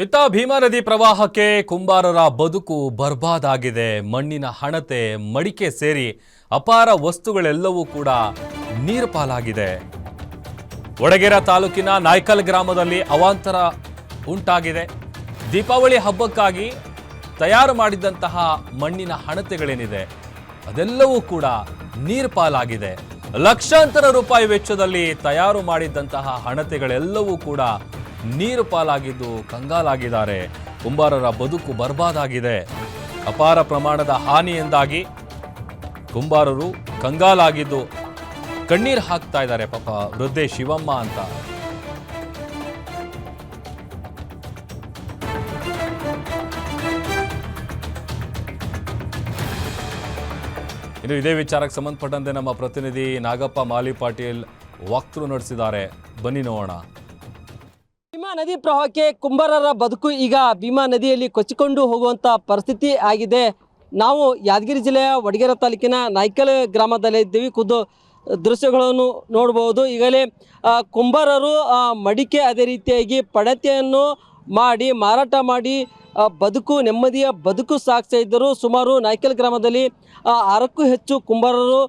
ಇತ್ತ ಭೀಮಾ ನದಿ ಪ್ರವಾಹಕ್ಕೆ ಕುಂಬಾರರ ಬದುಕು ಬರ್ಬಾದಾಗಿದೆ. ಮಣ್ಣಿನ ಹಣತೆ ಮಡಿಕೆ ಸೇರಿ ಅಪಾರ ವಸ್ತುಗಳೆಲ್ಲವೂ ಕೂಡ ನೀರು ಪಾಲಾಗಿದೆ. ವಡಗೇರ ತಾಲೂಕಿನ ನಾಯ್ಕಲ್ ಗ್ರಾಮದಲ್ಲಿ ಅವಾಂತರ ಉಂಟಾಗಿದೆ. ದೀಪಾವಳಿ ಹಬ್ಬಕ್ಕಾಗಿ ತಯಾರು ಮಾಡಿದಂತಹ ಮಣ್ಣಿನ ಹಣತೆಗಳೇನಿದೆ ಅದೆಲ್ಲವೂ ಕೂಡ ನೀರು ಪಾಲಾಗಿದೆ. ಲಕ್ಷಾಂತರ ರೂಪಾಯಿ ವೆಚ್ಚದಲ್ಲಿ ತಯಾರು ಮಾಡಿದಂತಹ ಹಣತೆಗಳೆಲ್ಲವೂ ಕೂಡ ನೀರು ಪಾಲಾಗಿದ್ದು ಕಂಗಾಲಾಗಿದ್ದಾರೆ. ಕುಂಬಾರರ ಬದುಕು ಬರ್ಬಾದಾಗಿದೆ. ಅಪಾರ ಪ್ರಮಾಣದ ಹಾನಿಯಿಂದಾಗಿ ಕುಂಬಾರರು ಕಂಗಾಲಾಗಿದ್ದು ಕಣ್ಣೀರು ಹಾಕ್ತಾ ಇದ್ದಾರೆ. ಪಾಪ ವೃದ್ಧೆ ಶಿವಮ್ಮ ಅಂತ. ಇನ್ನು ಇದೇ ವಿಚಾರಕ್ಕೆ ಸಂಬಂಧಪಟ್ಟಂತೆ ನಮ್ಮ ಪ್ರತಿನಿಧಿ ನಾಗಪ್ಪ ಮಾಲಿ ಪಾಟೀಲ್ ವಾಕ್ಥ್ರೂ ನಡೆಸಿದ್ದಾರೆ. ಬನ್ನಿ ನೋಡೋಣ. ಭೀಮಾ ನದಿ ಪ್ರವಾಹಕ್ಕೆ ಕುಂಬಾರರ ಬದುಕು ಈಗ ಭೀಮಾ ನದಿಯಲ್ಲಿ ಕೊಚ್ಚಿಕೊಂಡು ಹೋಗುವಂಥ ಪರಿಸ್ಥಿತಿ ಆಗಿದೆ. ನಾವು ಯಾದಗಿರಿ ಜಿಲ್ಲೆಯ ವಡಗೇರ ತಾಲೂಕಿನ ನಾಯ್ಕಲ್ ಗ್ರಾಮದಲ್ಲೇ ಇದ್ದೀವಿ. ಖುದ್ದು ದೃಶ್ಯಗಳನ್ನು ನೋಡಬಹುದು. ಈಗಲೇ ಕುಂಬಾರರು ಮಡಿಕೆ ಅದೇ ರೀತಿಯಾಗಿ ಪಣತೆಯನ್ನು ಮಾಡಿ ಮಾರಾಟ ಮಾಡಿ ನೆಮ್ಮದಿಯ ಬದುಕು ಸಾಗಿಸ್ತಾ ಇದ್ದರು. ಸುಮಾರು ನಾಯ್ಕಲ್ ಗ್ರಾಮದಲ್ಲಿ 6ಕ್ಕೂ ಹೆಚ್ಚು ಕುಂಬಾರರು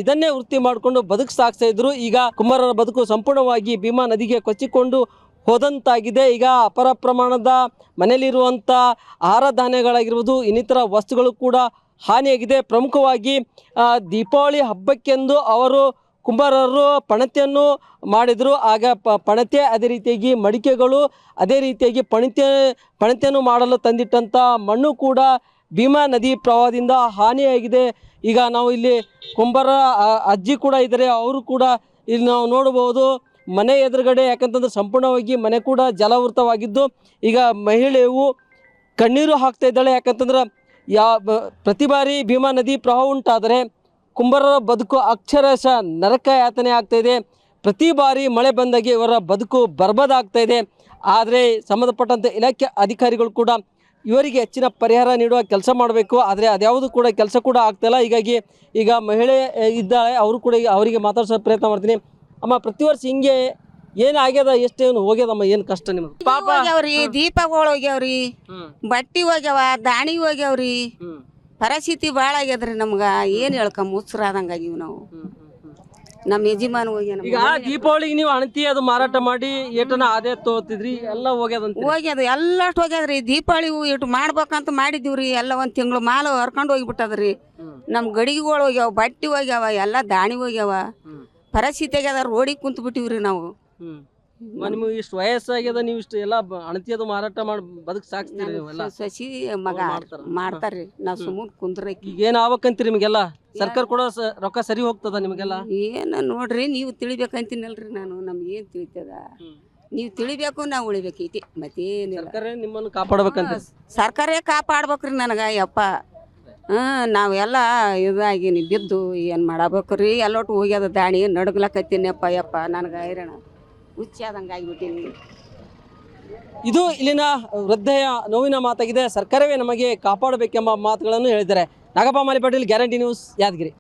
ಇದನ್ನೇ ವೃತ್ತಿ ಮಾಡಿಕೊಂಡು ಬದುಕು ಸಾಗಿಸ್ತಾ ಇದ್ರು. ಈಗ ಕುಂಬಾರರ ಬದುಕು ಸಂಪೂರ್ಣವಾಗಿ ಭೀಮಾ ನದಿಗೆ ಕೊಚ್ಚಿಕೊಂಡು ಹೋದಂತಾಗಿದೆ. ಈಗ ಅಪಾರ ಪ್ರಮಾಣದ ಮನೆಯಲ್ಲಿರುವಂಥ ಆಹಾರ ಧಾನ್ಯಗಳಾಗಿರ್ಬೋದು, ಇನ್ನಿತರ ವಸ್ತುಗಳು ಕೂಡ ಹಾನಿಯಾಗಿದೆ. ಪ್ರಮುಖವಾಗಿ ದೀಪಾವಳಿ ಹಬ್ಬಕ್ಕೆಂದು ಅವರು ಕುಂಬಾರರು ಪಣತೆಯನ್ನು ಮಾಡಿದರು. ಆಗ ಪಣತೆ ಅದೇ ರೀತಿಯಾಗಿ ಮಡಿಕೆಗಳು ಅದೇ ರೀತಿಯಾಗಿ ಪಣತೆಯನ್ನು ಮಾಡಲು ತಂದಿಟ್ಟಂಥ ಮಣ್ಣು ಕೂಡ ಭೀಮಾ ನದಿ ಪ್ರವಾಹದಿಂದ ಹಾನಿಯಾಗಿದೆ. ಈಗ ನಾವು ಇಲ್ಲಿ ಕುಂಬಾರ ಅಜ್ಜಿ ಕೂಡ ಇದ್ದಾರೆ. ಅವರು ಕೂಡ ಇಲ್ಲಿ ನಾವು ನೋಡಬಹುದು ಮನೆ ಎದುರುಗಡೆ, ಯಾಕಂತಂದ್ರೆ ಸಂಪೂರ್ಣವಾಗಿ ಮನೆ ಕೂಡ ಜಲಾವೃತವಾಗಿದ್ದು ಈಗ ಮಹಿಳೆಯು ಕಣ್ಣೀರು ಹಾಕ್ತಾ ಇದ್ದಾಳೆ. ಯಾಕಂತಂದ್ರೆ ಪ್ರತಿ ಬಾರಿ ಭೀಮಾ ನದಿ ಪ್ರವಾಹ ಉಂಟಾದರೆ ಕುಂಬಾರರ ಬದುಕು ಅಕ್ಷರಶಃ ನರಕ ಯಾತನೆ ಆಗ್ತಾ ಇದೆ. ಪ್ರತಿ ಬಾರಿ ಮಳೆ ಬಂದಾಗೆ ಇವರ ಬದುಕು ಬರ್ಬಾದಾಗ್ತಾ ಇದೆ. ಆದರೆ ಸಂಬಂಧಪಟ್ಟಂಥ ಇಲಾಖೆ ಅಧಿಕಾರಿಗಳು ಕೂಡ ಇವರಿಗೆ ಹೆಚ್ಚಿನ ಪರಿಹಾರ ನೀಡುವ ಕೆಲಸ ಮಾಡಬೇಕು. ಆದರೆ ಅದ್ಯಾವುದು ಕೂಡ ಕೆಲಸ ಕೂಡ ಆಗ್ತಾಯಿಲ್ಲ. ಹೀಗಾಗಿ ಈಗ ಮಹಿಳೆ ಇದ್ದಾಳೆ, ಅವರು ಕೂಡ ಅವರಿಗೆ ಮಾತಾಡ್ಸೋ ಪ್ರಯತ್ನ ಮಾಡ್ತೀನಿ. ಅಮ್ಮ, ಪ್ರತಿ ವರ್ಷ ಹಿಂಗೆ ಏನಾಗ್ಯದ, ಎಷ್ಟೇನು ಹೋಗ್ಯದಮ್ಮ, ಏನು ಕಷ್ಟ ನಿಮ್ಗೆ? ಪಾಪ ಹೋಗ್ಯಾವ್ರಿ, ದೀಪಗಳು ಹೋಗ್ಯಾವ್ರಿ, ಬಟ್ಟಿ ಹೋಗ್ಯಾವ, ದಾಣಿ ಹೋಗ್ಯಾವ್ರಿ. ಪರಿಸ್ಥಿತಿ ಭಾಳ ಆಗ್ಯದ್ರಿ. ನಮ್ಗೆ ಏನು ಹೇಳ್ಕೊಂಡ್ ಮುಸ್ರಾದಂಗಾಗಿವ್ ನಾವು. ನಮ್ಮ ಯಜಮಾನ ಹೋಗ್ಯಾನ. ಈಗ ದೀಪಾವಳಿಗೆ ನೀವು ಅಣತಿ ಅದು ಮಾರಾಟ ಮಾಡಿ ಏಟನ ಆದಾಯ ತಗೋತಿದ್ರಿ, ಎಲ್ಲ ಹೋಗ್ಯದಂತ? ಹೋಗ್ಯದ, ಎಲ್ಲಷ್ಟು ಹೋಗ್ಯದ್ರಿ. ದೀಪಾವಳಿ ಇಟ್ಟು ಮಾಡ್ಬೇಕಂತ ಮಾಡಿದೀವ್ರಿ. ಎಲ್ಲ ಒಂದು ತಿಂಗಳು ಮಾಲು ಹರ್ಕೊಂಡು ಹೋಗಿಬಿಟ್ಟದ್ರಿ. ನಮ್ಮ ಗಡಿಗೆಗಳು ಹೋಗ್ಯಾವ, ಬಟ್ಟಿ ಹೋಗ್ಯಾವ, ಎಲ್ಲ ದಾಣಿ ಹೋಗ್ಯಾವ. ಪರಿಸ್ಥಿತಿ ಆಗ್ಯದ, ರೋಡಿಗೆ ಕುಂತು ಬಿಟ್ಟಿವ್ರಿ ನಾವು. ನಿಮಗೆ ಇಷ್ಟು ವಯಸ್ಸಾಗ್ಯದ, ನೀವು ಇಷ್ಟು ಎಲ್ಲ ಅಣತಿ ಅದು ಮಾರಾಟ ಮಾಡಿ ಬದುಕು ಸಾಗಿಸ್ತೀರಿ? ಸಸಿ ಮಗ ಮಾಡ್ತಾರ್ರಿ, ನಾವು ಸುಮ್ಮನೆ ಕುಂದ್ರಕಿ. ಈಗ ಏನು ಆಗ್ಬೇಕಂತೀರಿ ನಿಮಗೆಲ್ಲ? ಸರ್ಕಾರ ಕೂಡ ರೊಕ್ಕ ಸರಿ ಹೋಗ್ತದ ನಿಮಗೆಲ್ಲ? ಏನು ನೋಡ್ರಿ, ನೀವು ತಿಳಿಬೇಕಂತೀನಲ್ರಿ ನಾನು. ನಮ್ಗೆ ಏನು ತಿಳಿತದ? ನೀವು ತಿಳಿಬೇಕು, ನಾವು ಉಳಿಬೇಕೈತಿ, ಮತ್ತೇನಿಲ್ಲ. ಸರ್ಕಾರ ನಿಮ್ಮನ್ನು ಕಾಪಾಡ್ಬೇಕಂತ? ಸರ್ಕಾರೇ ಕಾಪಾಡ್ಬೇಕ್ರಿ ನನಗೆ. ಯಪ್ಪ, ನಾವೆಲ್ಲ ಇದಾಗಿನಿ, ಬಿದ್ದು ಏನು ಮಾಡಬೇಕ್ರಿ. ಎಲ್ಲೊಟ್ಟು ಹೋಗ್ಯದ ದಾಣಿ, ನಡ್ಗ್ಲಕತ್ತೀನಿಯಪ್ಪ. ಯಪ್ಪ, ನನಗೆ ಹೈರಾಣ ಹುಚ್ಚಾದಂಗೆ ಆಗಿಬಿಟ್ಟಿನಿ. ಇದು ಇಲ್ಲಿನ ವೃದ್ಧೆಯ ನೋವಿನ ಮಾತಾಗಿದೆ. ಸರ್ಕಾರವೇ ನಮಗೆ ಕಾಪಾಡಬೇಕೆಂಬ ಮಾತುಗಳನ್ನು ಹೇಳಿದ್ದಾರೆ. ನಾಗಪ್ಪ ಮಾಲಿ ಪಾಟೀಲ್, ಗ್ಯಾರಂಟಿ ನ್ಯೂಸ್, ಯಾದಗಿರಿ.